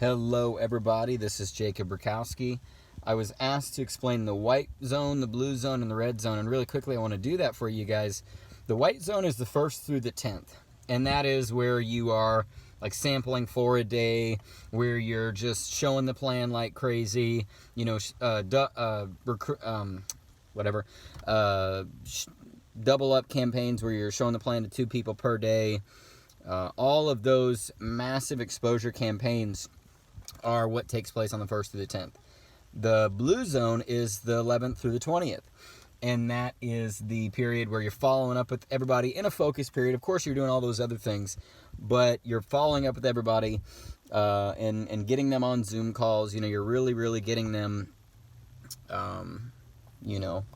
Hello everybody, this is Jacob Burkowski. I was asked to explain the white zone, the blue zone, and the red zone, and really quickly I want to do that for you guys. The white zone is the 1st through the 10th, and that is where you are like sampling for a day, where you're just showing the plan like crazy, double up campaigns where you're showing the plan to 2 people per day. All of those massive exposure campaigns are what takes place on the 1st through the 10th. The blue zone is the 11th through the 20th. And that is the period where you're following up with everybody in a focus period. Of course, you're doing all those other things, but you're following up with everybody and getting them on Zoom calls. You're really getting them, kind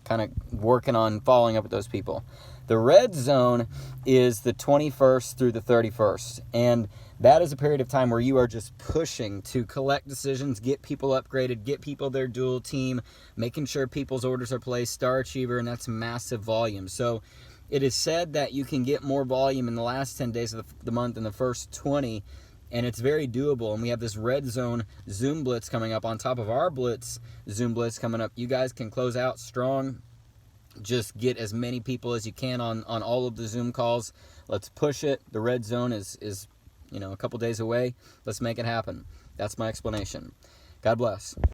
of working on following up with those people. The red zone is the 21st through the 31st, and that is a period of time where you are just pushing to collect decisions, get people upgraded, get people their dual team, making sure people's orders are placed, Star Achiever, and that's massive volume. So it is said that you can get more volume in the last 10 days of the month than the first 20, and it's very doable. And we have this red zone Zoom Blitz coming up on top of our Blitz Zoom Blitz coming up. You guys can close out strong. Just get as many people as you can on all of the Zoom calls. Let's push it. The red zone is a couple days away. Let's make it happen. That's my explanation. God bless.